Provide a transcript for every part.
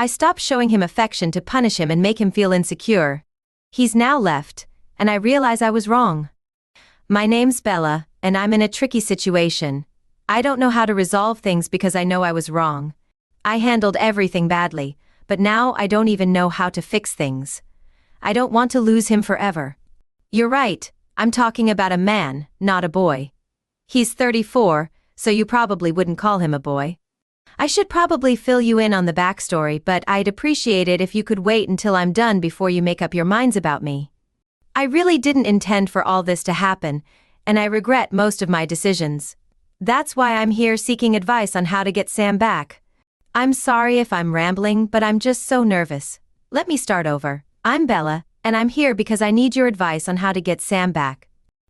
I stopped showing him affection to punish him and make him feel insecure. He's now left, and I realize I was wrong. My name's Bella, and I'm in a tricky situation. I don't know how to resolve things because I know I was wrong. I handled everything badly, but now I don't even know how to fix things. I don't want to lose him forever. You're right, I'm talking about a man, not a boy. He's 34, so you probably wouldn't call him a boy. I should probably fill you in on the backstory, but I'd appreciate it if you could wait until I'm done before you make up your minds about me. I really didn't intend for all this to happen, and I regret most of my decisions. That's why I'm here seeking advice on how to get Sam back. I'm sorry if I'm rambling, but I'm just so nervous. Let me start over. I'm Bella, and I'm here because I need your advice on how to get Sam back.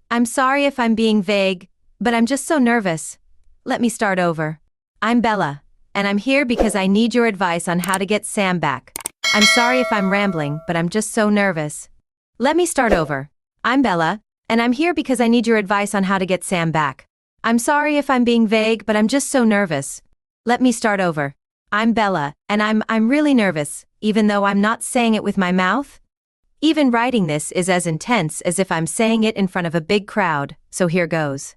I'm sorry if I'm being vague, but I'm just so nervous. Let me start over. I'm Bella, and I'm here because I need your advice on how to get Sam back. I'm sorry if I'm rambling, but I'm just so nervous. Let me start over. I'm Bella, and I'm here because I need your advice on how to get Sam back. I'm sorry if I'm being vague, but I'm just so nervous. Let me start over. I'm Bella, and I'm really nervous, even though I'm not saying it with my mouth. Even writing this is as intense as if I'm saying it in front of a big crowd, so here goes.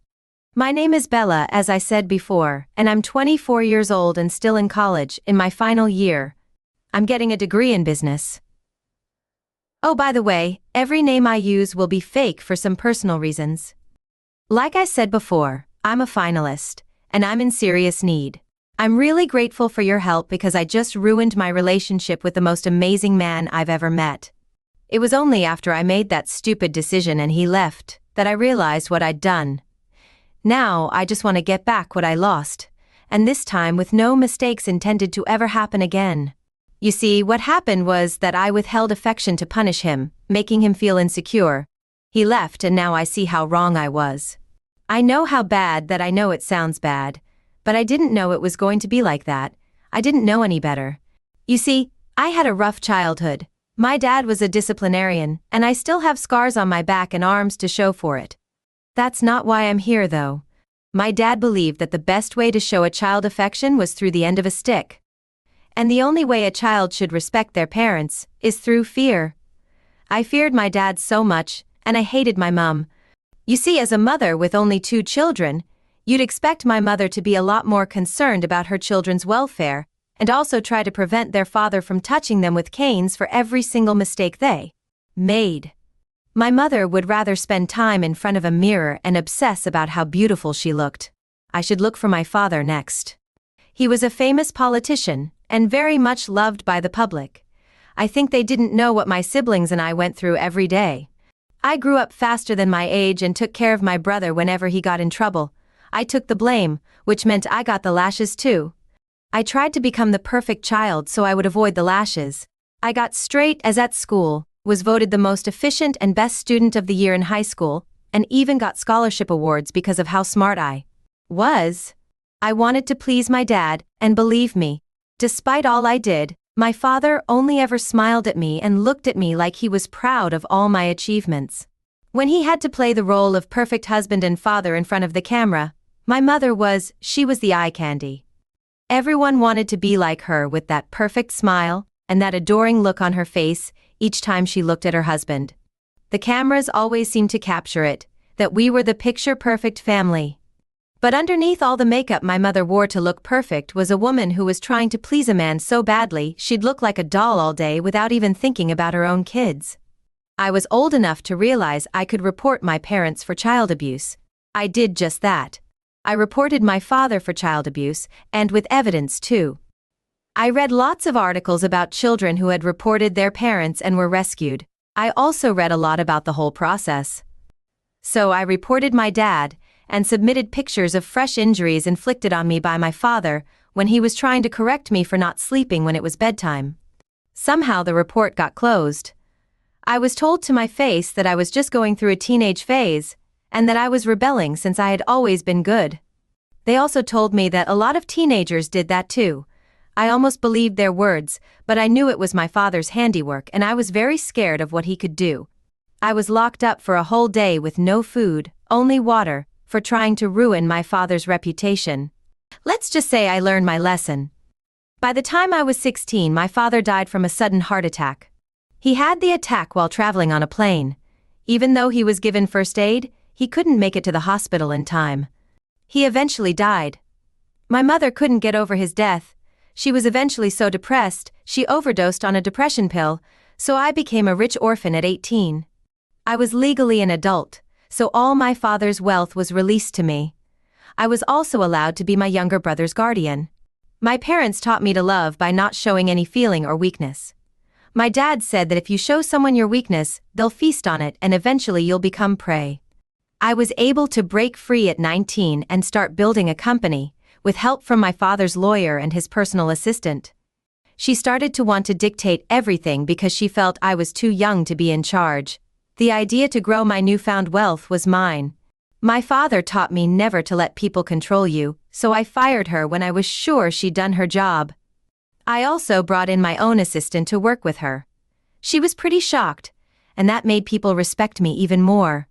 My name is Bella, as I said before, and I'm 24 years old and still in college, in my final year. I'm getting a degree in business. Oh, by the way, every name I use will be fake for some personal reasons. Like I said before, I'm a finalist, and I'm in serious need. I'm really grateful for your help because I just ruined my relationship with the most amazing man I've ever met. It was only after I made that stupid decision and he left that I realized what I'd done. Now I just want to get back what I lost, and this time with no mistakes intended to ever happen again. You see, what happened was that I withheld affection to punish him, making him feel insecure. He left and now I see how wrong I was. I know how bad that I know it sounds bad, but I didn't know it was going to be like that. I didn't know any better. You see, I had a rough childhood. My dad was a disciplinarian, and I still have scars on my back and arms to show for it. That's not why I'm here though. My dad believed that the best way to show a child affection was through the end of a stick. And the only way a child should respect their parents is through fear. I feared my dad so much, and I hated my mom. You see, as a mother with only 2 children, you'd expect my mother to be a lot more concerned about her children's welfare, and also try to prevent their father from touching them with canes for every single mistake they made. My mother would rather spend time in front of a mirror and obsess about how beautiful she looked. I should look for my father next. He was a famous politician, and very much loved by the public. I think they didn't know what my siblings and I went through every day. I grew up faster than my age and took care of my brother whenever he got in trouble. I took the blame, which meant I got the lashes too. I tried to become the perfect child so I would avoid the lashes. I got straight A's at school, was voted the most efficient and best student of the year in high school, and even got scholarship awards because of how smart I was. I wanted to please my dad, and believe me, despite all I did, my father only ever smiled at me and looked at me like he was proud of all my achievements. When he had to play the role of perfect husband and father in front of the camera, my mother she was the eye candy. Everyone wanted to be like her with that perfect smile and that adoring look on her face each time she looked at her husband. The cameras always seemed to capture it, that we were the picture-perfect family. But underneath all the makeup my mother wore to look perfect was a woman who was trying to please a man so badly she'd look like a doll all day without even thinking about her own kids. I was old enough to realize I could report my parents for child abuse. I did just that. I reported my father for child abuse, and with evidence too. I read lots of articles about children who had reported their parents and were rescued. I also read a lot about the whole process. So I reported my dad, and submitted pictures of fresh injuries inflicted on me by my father when he was trying to correct me for not sleeping when it was bedtime. Somehow the report got closed. I was told to my face that I was just going through a teenage phase, and that I was rebelling since I had always been good. They also told me that a lot of teenagers did that too. I almost believed their words, but I knew it was my father's handiwork and I was very scared of what he could do. I was locked up for a whole day with no food, only water, for trying to ruin my father's reputation. Let's just say I learned my lesson. By the time I was 16, my father died from a sudden heart attack. He had the attack while traveling on a plane. Even though he was given first aid, he couldn't make it to the hospital in time. He eventually died. My mother couldn't get over his death. She was eventually so depressed, she overdosed on a depression pill, so I became a rich orphan at 18. I was legally an adult, so all my father's wealth was released to me. I was also allowed to be my younger brother's guardian. My parents taught me to love by not showing any feeling or weakness. My dad said that if you show someone your weakness, they'll feast on it and eventually you'll become prey. I was able to break free at 19 and start building a company, with help from my father's lawyer and his personal assistant. She started to want to dictate everything because she felt I was too young to be in charge. The idea to grow my newfound wealth was mine. My father taught me never to let people control you, so I fired her when I was sure she'd done her job. I also brought in my own assistant to work with her. She was pretty shocked, and that made people respect me even more.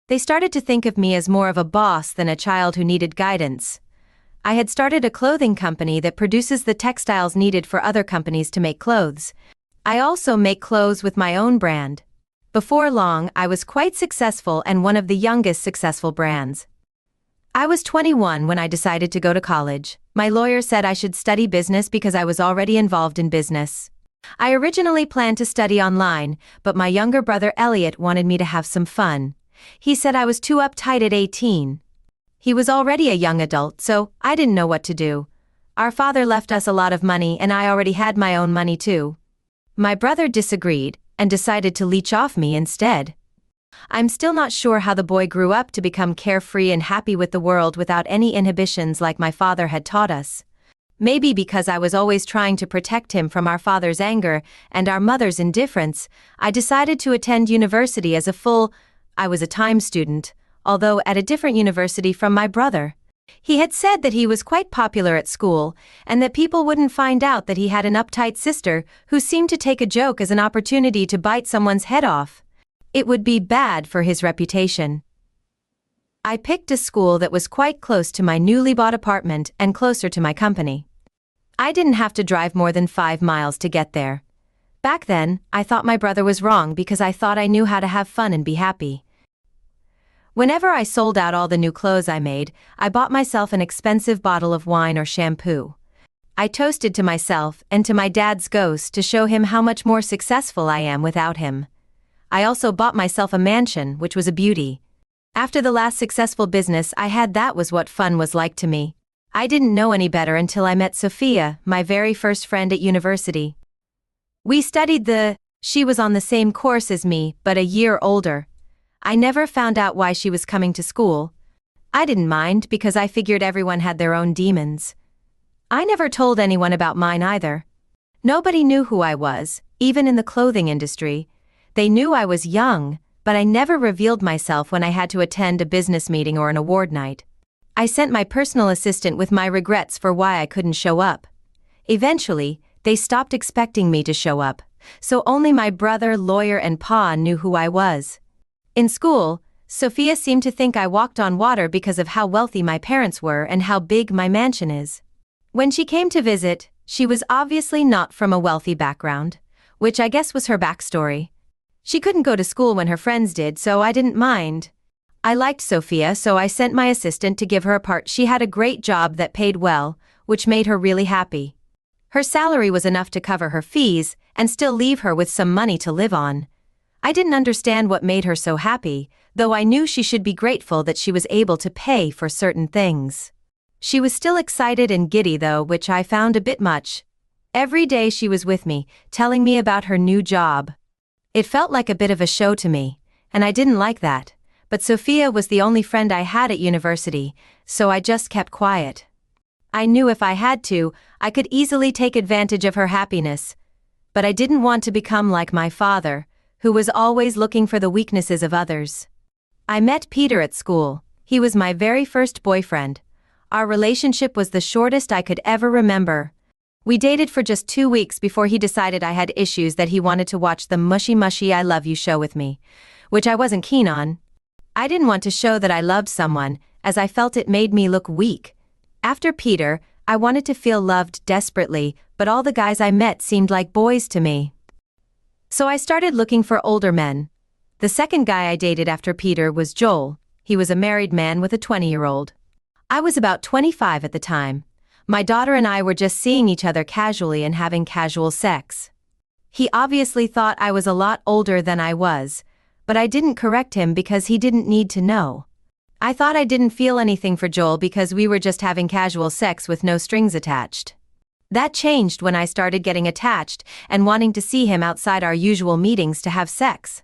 They started to think of me as more of a boss than a child who needed guidance. I had started a clothing company that produces the textiles needed for other companies to make clothes. I also make clothes with my own brand. Before long, I was quite successful and one of the youngest successful brands. I was 21 when I decided to go to college. My lawyer said I should study business because I was already involved in business. I originally planned to study online, but my younger brother Elliot wanted me to have some fun. He said I was too uptight at 18. He was already a young adult, so I didn't know what to do. Our father left us a lot of money and I already had my own money too. My brother disagreed and decided to leech off me instead. I'm still not sure how the boy grew up to become carefree and happy with the world without any inhibitions like my father had taught us. Maybe because I was always trying to protect him from our father's anger and our mother's indifference, I decided to attend university as I was a time student, although at a different university from my brother. He had said that he was quite popular at school, and that people wouldn't find out that he had an uptight sister who seemed to take a joke as an opportunity to bite someone's head off. It would be bad for his reputation. I picked a school that was quite close to my newly bought apartment and closer to my company. I didn't have to drive more than 5 miles to get there. Back then, I thought my brother was wrong because I thought I knew how to have fun and be happy. Whenever I sold out all the new clothes I made, I bought myself an expensive bottle of wine or shampoo. I toasted to myself and to my dad's ghost to show him how much more successful I am without him. I also bought myself a mansion, which was a beauty. After the last successful business I had, that was what fun was like to me. I didn't know any better until I met Sophia, my very first friend at university. We studied she was on the same course as me, but a year older. I never found out why she was coming to school. I didn't mind because I figured everyone had their own demons. I never told anyone about mine either. Nobody knew who I was, even in the clothing industry. They knew I was young, but I never revealed myself when I had to attend a business meeting or an award night. I sent my personal assistant with my regrets for why I couldn't show up. Eventually, they stopped expecting me to show up, so only my brother, lawyer, and Pa knew who I was. In school, Sophia seemed to think I walked on water because of how wealthy my parents were and how big my mansion is. When she came to visit, she was obviously not from a wealthy background, which I guess was her backstory. She couldn't go to school when her friends did, so I didn't mind. I liked Sophia, so I sent my assistant to give her a part. She had a great job that paid well, which made her really happy. Her salary was enough to cover her fees and still leave her with some money to live on. I didn't understand what made her so happy, though I knew she should be grateful that she was able to pay for certain things. She was still excited and giddy though, which I found a bit much. Every day she was with me, telling me about her new job. It felt like a bit of a show to me, and I didn't like that, but Sophia was the only friend I had at university, so I just kept quiet. I knew if I had to, I could easily take advantage of her happiness, but I didn't want to become like my father, who was always looking for the weaknesses of others. I met Peter at school. He was my very first boyfriend. Our relationship was the shortest I could ever remember. We dated for just 2 weeks before he decided I had issues that he wanted to watch the mushy mushy I love you show with me, which I wasn't keen on. I didn't want to show that I loved someone, as I felt it made me look weak. After Peter, I wanted to feel loved desperately, but all the guys I met seemed like boys to me. So I started looking for older men. The second guy I dated after Peter was Joel. He was a married man with a 20-year-old. I was about 25 at the time. My daughter and I were just seeing each other casually and having casual sex. He obviously thought I was a lot older than I was, but I didn't correct him because he didn't need to know. I thought I didn't feel anything for Joel because we were just having casual sex with no strings attached. That changed when I started getting attached and wanting to see him outside our usual meetings to have sex.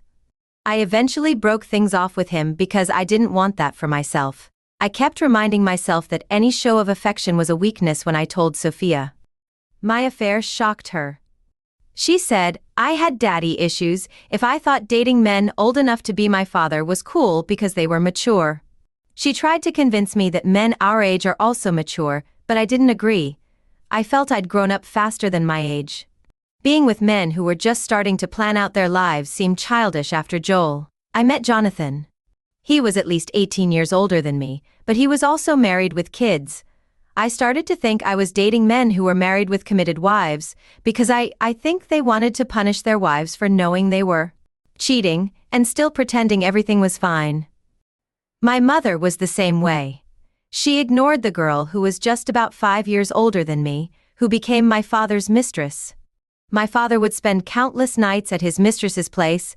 I eventually broke things off with him because I didn't want that for myself. I kept reminding myself that any show of affection was a weakness when I told Sophia. My affair shocked her. She said I had daddy issues if I thought dating men old enough to be my father was cool because they were mature. She tried to convince me that men our age are also mature, but I didn't agree. I felt I'd grown up faster than my age. Being with men who were just starting to plan out their lives seemed childish after Joel. I met Jonathan. He was at least 18 years older than me, but he was also married with kids. I started to think I was dating men who were married with committed wives, because I think they wanted to punish their wives for knowing they were cheating and still pretending everything was fine. My mother was the same way. She ignored the girl who was just about 5 years older than me, who became my father's mistress. My father would spend countless nights at his mistress's place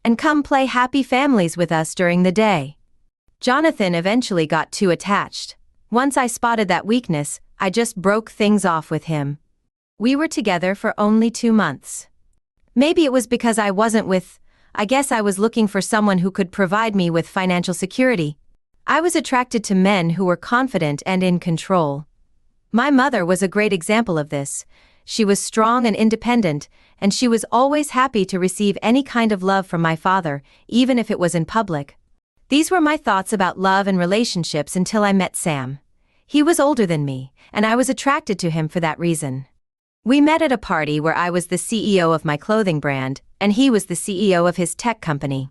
and come play happy families with us during the day. Jonathan eventually got too attached. Once I spotted that weakness, I just broke things off with him. We were together for only 2 months. Maybe it was because I guess I was looking for someone who could provide me with financial security. I was attracted to men who were confident and in control. My mother was a great example of this. She was strong and independent, and she was always happy to receive any kind of love from my father, even if it was in public. These were my thoughts about love and relationships until I met Sam. He was older than me, and I was attracted to him for that reason. We met at a party where I was the CEO of my clothing brand, and he was the CEO of his tech company.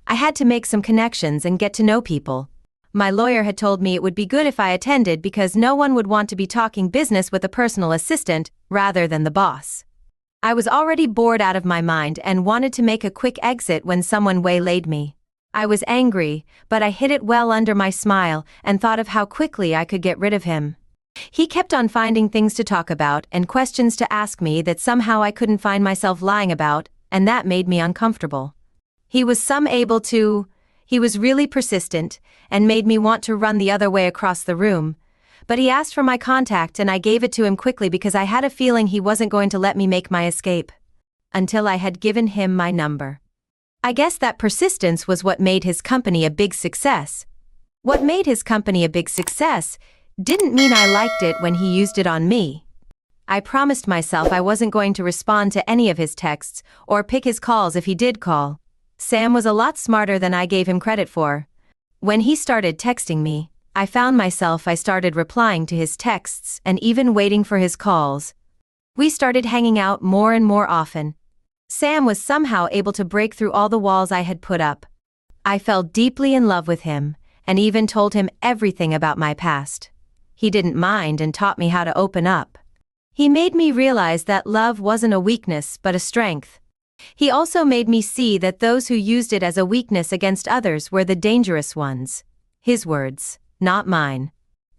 I had to make some connections and get to know people. My lawyer had told me it would be good if I attended because no one would want to be talking business with a personal assistant rather than the boss. I was already bored out of my mind and wanted to make a quick exit when someone waylaid me. I was angry, but I hid it well under my smile and thought of how quickly I could get rid of him. He kept on finding things to talk about and questions to ask me that somehow I couldn't find myself lying about, and that made me uncomfortable. He was really persistent and made me want to run the other way across the room, but he asked for my contact and I gave it to him quickly because I had a feeling he wasn't going to let me make my escape. Until I had given him my number. I guess that persistence was what made his company a big success. What made his company a big success didn't mean I liked it when he used it on me. I promised myself I wasn't going to respond to any of his texts or pick his calls if he did call. Sam was a lot smarter than I gave him credit for. When he started texting me, I found myself I started replying to his texts and even waiting for his calls. We started hanging out more and more often. Sam was somehow able to break through all the walls I had put up. I fell deeply in love with him, and even told him everything about my past. He didn't mind and taught me how to open up. He made me realize that love wasn't a weakness but a strength. He also made me see that those who used it as a weakness against others were the dangerous ones. His words, not mine.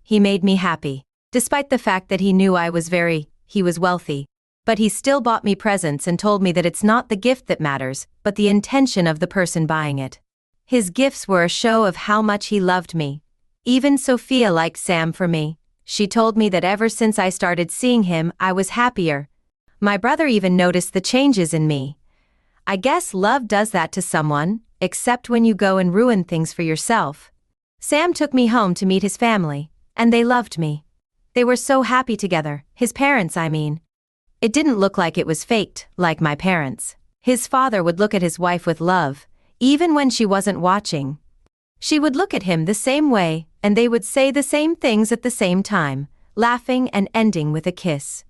He made me happy. Despite the fact that he knew he was wealthy. But he still bought me presents and told me that it's not the gift that matters, but the intention of the person buying it. His gifts were a show of how much he loved me. Even Sophia liked Sam for me. She told me that ever since I started seeing him, I was happier. My brother even noticed the changes in me. I guess love does that to someone, except when you go and ruin things for yourself. Sam took me home to meet his family, and they loved me. They were so happy together, his parents, I mean. It didn't look like it was faked, like my parents. His father would look at his wife with love, even when she wasn't watching. She would look at him the same way, and they would say the same things at the same time, laughing and ending with a kiss.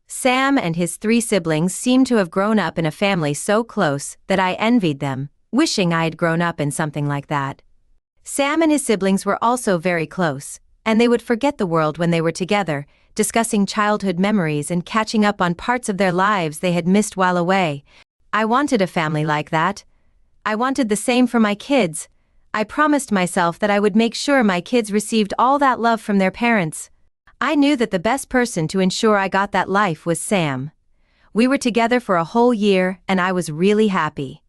Sam and his 3 siblings seemed to have grown up in a family so close that I envied them, wishing I had grown up in something like that. Sam and his siblings were also very close, and they would forget the world when they were together, discussing childhood memories and catching up on parts of their lives they had missed while away. I wanted a family like that. I wanted the same for my kids. I promised myself that I would make sure my kids received all that love from their parents. I knew that the best person to ensure I got that life was Sam. We were together for a whole year, and I was really happy.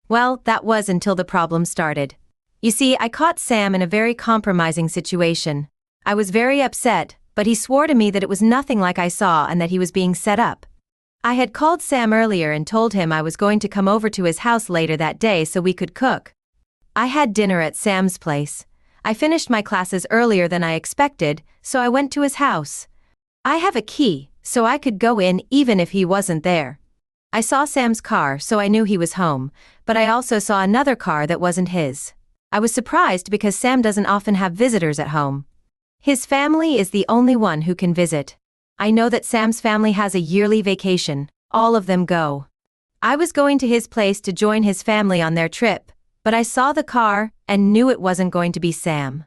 Well, that was until the problem started. You see, I caught Sam in a very compromising situation. I was very upset, but he swore to me that it was nothing like I saw and that he was being set up. I had called Sam earlier and told him I was going to come over to his house later that day so we could cook. I had dinner at Sam's place. I finished my classes earlier than I expected, so I went to his house. I have a key, so I could go in even if he wasn't there. I saw Sam's car, so I knew he was home, but I also saw another car that wasn't his. I was surprised because Sam doesn't often have visitors at home. His family is the only one who can visit. I know that Sam's family has a yearly vacation. All of them go. I was going to his place to join his family on their trip, but I saw the car and knew it wasn't going to be Sam.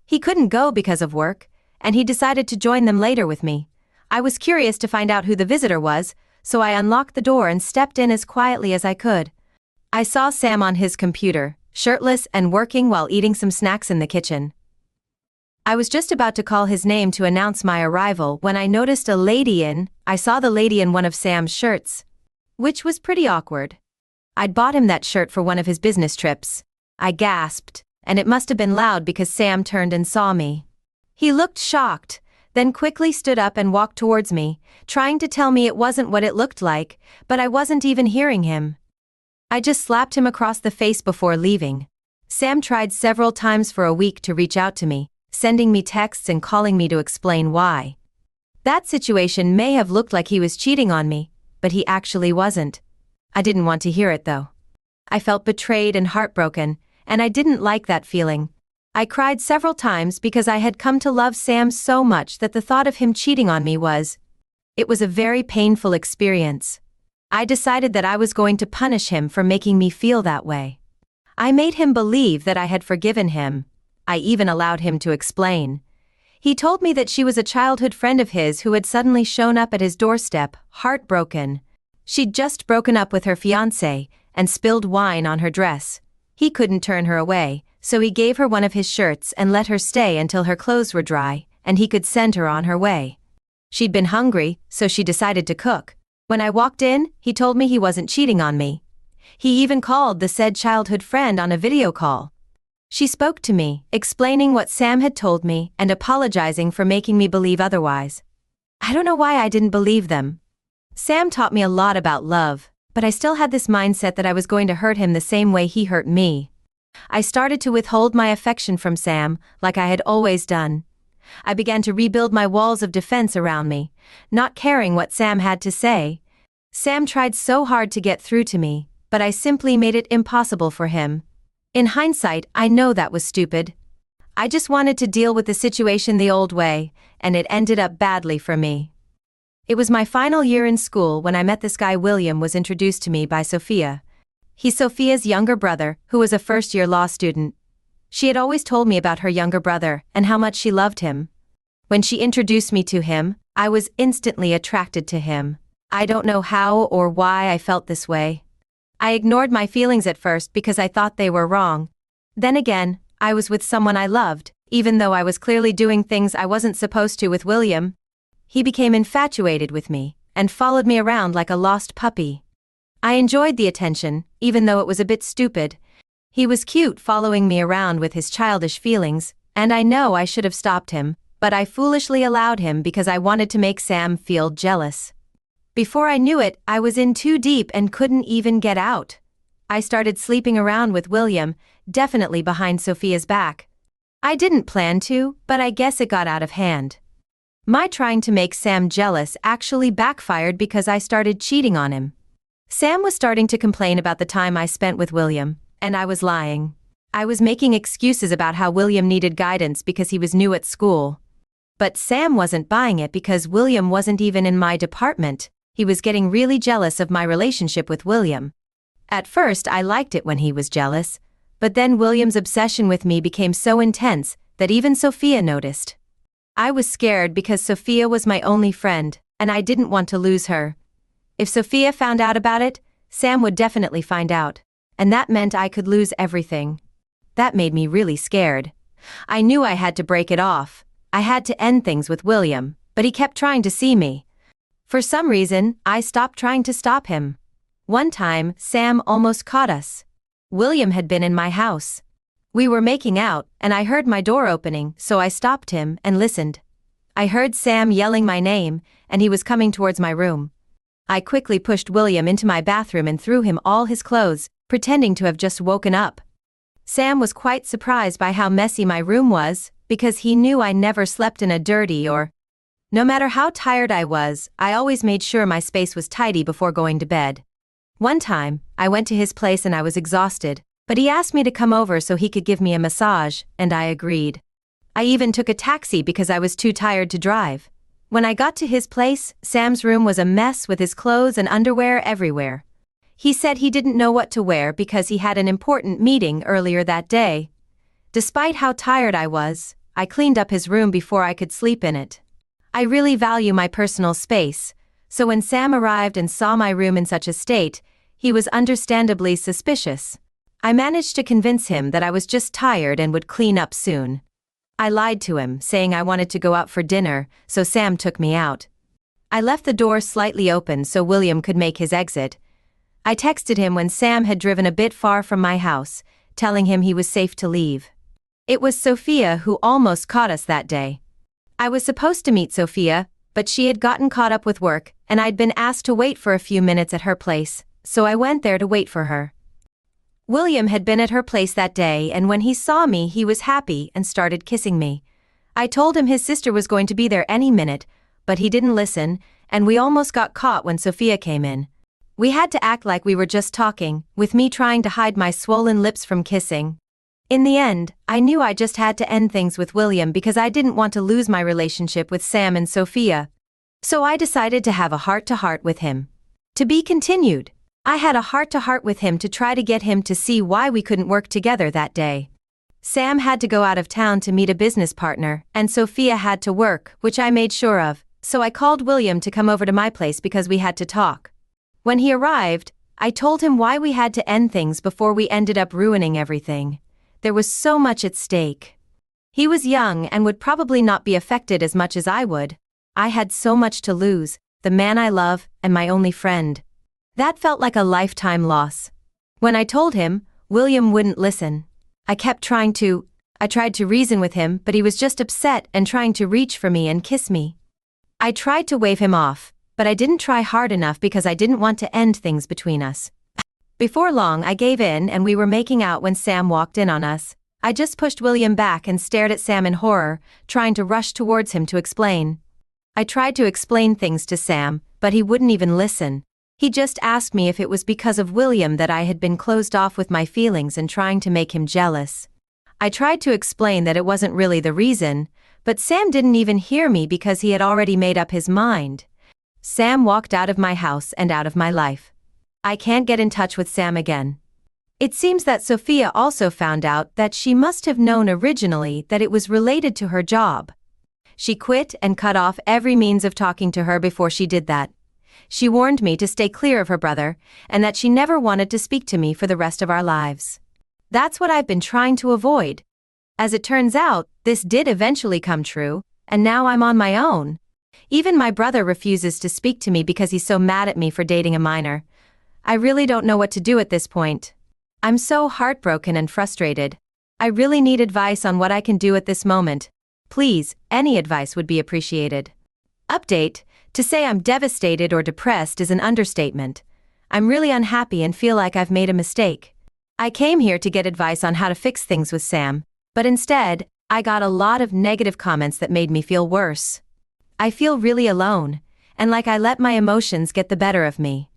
He couldn't go because of work, and he decided to join them later with me. I was curious to find out who the visitor was, so I unlocked the door and stepped in as quietly as I could. I saw Sam on his computer, shirtless and working while eating some snacks in the kitchen. I was just about to call his name to announce my arrival when I noticed I saw the lady in one of Sam's shirts, which was pretty awkward. I'd bought him that shirt for one of his business trips. I gasped, and it must have been loud because Sam turned and saw me. He looked shocked, then quickly stood up and walked towards me, trying to tell me it wasn't what it looked like, but I wasn't even hearing him. I just slapped him across the face before leaving. Sam tried several times for a week to reach out to me, sending me texts and calling me to explain why. That situation may have looked like he was cheating on me, but he actually wasn't. I didn't want to hear it though. I felt betrayed and heartbroken, and I didn't like that feeling. I cried several times because I had come to love Sam so much that the thought of him cheating on me it was a very painful experience. I decided that I was going to punish him for making me feel that way. I made him believe that I had forgiven him. I even allowed him to explain. He told me that she was a childhood friend of his who had suddenly shown up at his doorstep, heartbroken. She'd just broken up with her fiancé and spilled wine on her dress. He couldn't turn her away, so he gave her one of his shirts and let her stay until her clothes were dry, and he could send her on her way. She'd been hungry, so she decided to cook. When I walked in, he told me he wasn't cheating on me. He even called the said childhood friend on a video call. She spoke to me, explaining what Sam had told me and apologizing for making me believe otherwise. I don't know why I didn't believe them. Sam taught me a lot about love, but I still had this mindset that I was going to hurt him the same way he hurt me. I started to withhold my affection from Sam, like I had always done. I began to rebuild my walls of defense around me, not caring what Sam had to say. Sam tried so hard to get through to me, but I simply made it impossible for him. In hindsight, I know that was stupid. I just wanted to deal with the situation the old way, and it ended up badly for me. It was my final year in school when I met this guy. William was introduced to me by Sophia. He's Sophia's younger brother, who was a first-year law student. She had always told me about her younger brother and how much she loved him. When she introduced me to him, I was instantly attracted to him. I don't know how or why I felt this way. I ignored my feelings at first because I thought they were wrong. Then again, I was with someone I loved, even though I was clearly doing things I wasn't supposed to with William. He became infatuated with me and followed me around like a lost puppy. I enjoyed the attention, even though it was a bit stupid. He was cute following me around with his childish feelings, and I know I should have stopped him, but I foolishly allowed him because I wanted to make Sam feel jealous. Before I knew it, I was in too deep and couldn't even get out. I started sleeping around with William, definitely behind Sophia's back. I didn't plan to, but I guess it got out of hand. My trying to make Sam jealous actually backfired because I started cheating on him. Sam was starting to complain about the time I spent with William, and I was lying. I was making excuses about how William needed guidance because he was new at school. But Sam wasn't buying it because William wasn't even in my department. He was getting really jealous of my relationship with William. At first I liked it when he was jealous, but then William's obsession with me became so intense that even Sophia noticed. I was scared because Sophia was my only friend, and I didn't want to lose her. If Sophia found out about it, Sam would definitely find out, and that meant I could lose everything. That made me really scared. I knew I had to break it off. I had to end things with William, but he kept trying to see me. For some reason, I stopped trying to stop him. One time, Sam almost caught us. William had been in my house. We were making out, and I heard my door opening, so I stopped him and listened. I heard Sam yelling my name, and he was coming towards my room. I quickly pushed William into my bathroom and threw him all his clothes, pretending to have just woken up. Sam was quite surprised by how messy my room was, because he knew I never slept in a dirty or... No matter how tired I was, I always made sure my space was tidy before going to bed. One time, I went to his place and I was exhausted, but he asked me to come over so he could give me a massage, and I agreed. I even took a taxi because I was too tired to drive. When I got to his place, Sam's room was a mess with his clothes and underwear everywhere. He said he didn't know what to wear because he had an important meeting earlier that day. Despite how tired I was, I cleaned up his room before I could sleep in it. I really value my personal space, so when Sam arrived and saw my room in such a state, he was understandably suspicious. I managed to convince him that I was just tired and would clean up soon. I lied to him, saying I wanted to go out for dinner, so Sam took me out. I left the door slightly open so William could make his exit. I texted him when Sam had driven a bit far from my house, telling him he was safe to leave. It was Sophia who almost caught us that day. I was supposed to meet Sophia, but she had gotten caught up with work, and I'd been asked to wait for a few minutes at her place, so I went there to wait for her. William had been at her place that day, and when he saw me he was happy and started kissing me. I told him his sister was going to be there any minute, but he didn't listen, and we almost got caught when Sophia came in. We had to act like we were just talking, with me trying to hide my swollen lips from kissing. In the end, I knew I just had to end things with William because I didn't want to lose my relationship with Sam and Sophia. So I decided to have a heart-to-heart with him. To be continued. I had a heart-to-heart with him to try to get him to see why we couldn't work together that day. Sam had to go out of town to meet a business partner, and Sophia had to work, which I made sure of, so I called William to come over to my place because we had to talk. When he arrived, I told him why we had to end things before we ended up ruining everything. There was so much at stake. He was young and would probably not be affected as much as I would. I had so much to lose, the man I love, and my only friend. That felt like a lifetime loss. When I told him, William wouldn't listen. I tried to reason with him, but he was just upset and trying to reach for me and kiss me. I tried to wave him off, but I didn't try hard enough because I didn't want to end things between us. Before long I gave in and we were making out when Sam walked in on us. I just pushed William back and stared at Sam in horror, trying to rush towards him to explain. I tried to explain things to Sam, but he wouldn't even listen. He just asked me if it was because of William that I had been closed off with my feelings and trying to make him jealous. I tried to explain that it wasn't really the reason, but Sam didn't even hear me because he had already made up his mind. Sam walked out of my house and out of my life. I can't get in touch with Sam again. It seems that Sophia also found out that she must have known originally that it was related to her job. She quit and cut off every means of talking to her before she did that. She warned me to stay clear of her brother, and that she never wanted to speak to me for the rest of our lives. That's what I've been trying to avoid. As it turns out, this did eventually come true, and now I'm on my own. Even my brother refuses to speak to me because he's so mad at me for dating a minor. I really don't know what to do at this point. I'm so heartbroken and frustrated. I really need advice on what I can do at this moment. Please, any advice would be appreciated. Update: to say I'm devastated or depressed is an understatement. I'm really unhappy and feel like I've made a mistake. I came here to get advice on how to fix things with Sam, but instead, I got a lot of negative comments that made me feel worse. I feel really alone, and like I let my emotions get the better of me.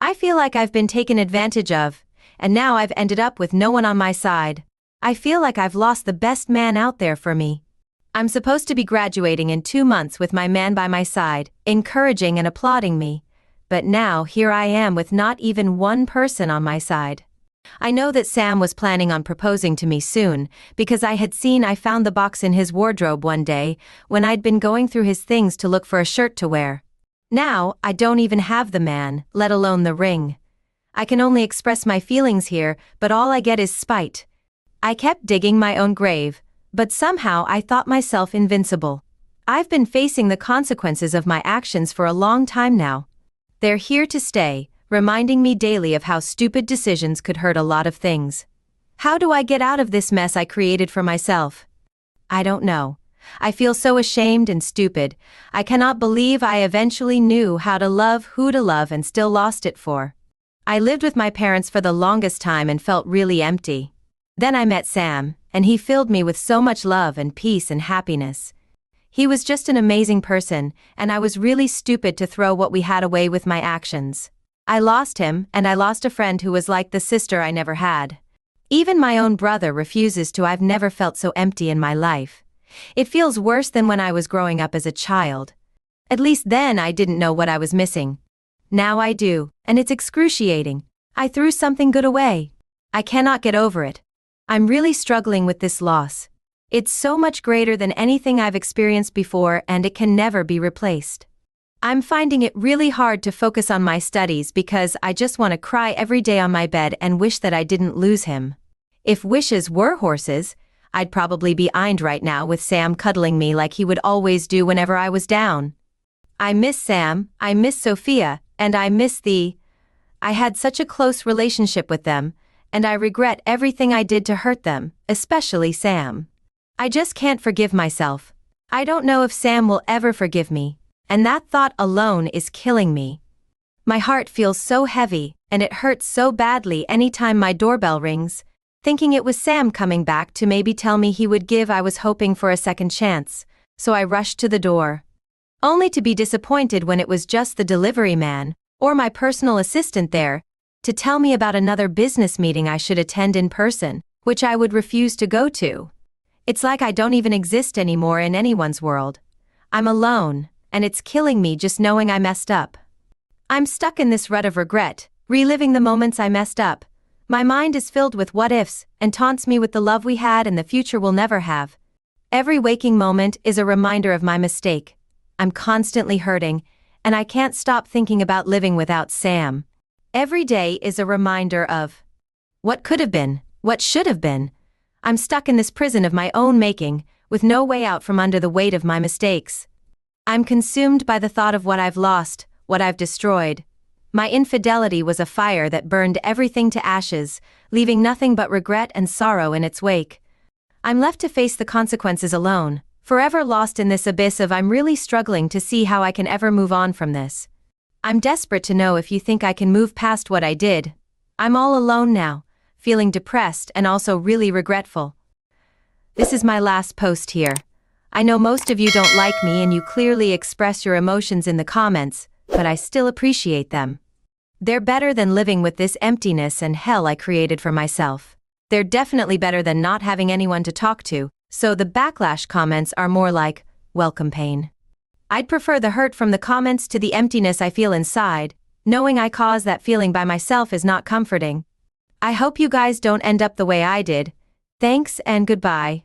I feel like I've been taken advantage of, and now I've ended up with no one on my side. I feel like I've lost the best man out there for me. I'm supposed to be graduating in 2 months with my man by my side, encouraging and applauding me. But now here I am with not even one person on my side. I know that Sam was planning on proposing to me soon, because I found the box in his wardrobe one day, when I'd been going through his things to look for a shirt to wear. Now, I don't even have the man, let alone the ring. I can only express my feelings here, but all I get is spite. I kept digging my own grave, but somehow I thought myself invincible. I've been facing the consequences of my actions for a long time now. They're here to stay, reminding me daily of how stupid decisions could hurt a lot of things. How do I get out of this mess I created for myself? I don't know. I feel so ashamed and stupid. I cannot believe I eventually knew how to love, who to love, and still lost it for. I lived with my parents for the longest time and felt really empty. Then I met Sam, and he filled me with so much love and peace and happiness. He was just an amazing person, and I was really stupid to throw what we had away with my actions. I lost him, and I lost a friend who was like the sister I never had. Even my own brother refuses to. I've never felt so empty in my life. It feels worse than when I was growing up as a child. At least then I didn't know what I was missing. Now I do, and it's excruciating. I threw something good away. I cannot get over it. I'm really struggling with this loss. It's so much greater than anything I've experienced before, and it can never be replaced. I'm finding it really hard to focus on my studies because I just want to cry every day on my bed and wish that I didn't lose him. If wishes were horses, I'd probably be behind right now with Sam cuddling me like he would always do whenever I was down. I miss Sam, I miss Sophia, and I miss I had such a close relationship with them, and I regret everything I did to hurt them, especially Sam. I just can't forgive myself. I don't know if Sam will ever forgive me, and that thought alone is killing me. My heart feels so heavy, and it hurts so badly anytime my doorbell rings, thinking it was Sam coming back to maybe tell me he would give. I was hoping for a second chance, so I rushed to the door. Only to be disappointed when it was just the delivery man, or my personal assistant there, to tell me about another business meeting I should attend in person, which I would refuse to go to. It's like I don't even exist anymore in anyone's world. I'm alone, and it's killing me just knowing I messed up. I'm stuck in this rut of regret, reliving the moments I messed up. My mind is filled with what-ifs, and taunts me with the love we had and the future we'll never have. Every waking moment is a reminder of my mistake. I'm constantly hurting, and I can't stop thinking about living without Sam. Every day is a reminder of what could have been, what should have been. I'm stuck in this prison of my own making, with no way out from under the weight of my mistakes. I'm consumed by the thought of what I've lost, what I've destroyed. My infidelity was a fire that burned everything to ashes, leaving nothing but regret and sorrow in its wake. I'm left to face the consequences alone, forever lost in this abyss of I'm really struggling to see how I can ever move on from this. I'm desperate to know if you think I can move past what I did. I'm all alone now, feeling depressed and also really regretful. This is my last post here. I know most of you don't like me and you clearly express your emotions in the comments, but I still appreciate them. They're better than living with this emptiness and hell I created for myself. They're definitely better than not having anyone to talk to, so the backlash comments are more like, welcome pain. I'd prefer the hurt from the comments to the emptiness I feel inside. Knowing I caused that feeling by myself is not comforting. I hope you guys don't end up the way I did. Thanks and goodbye.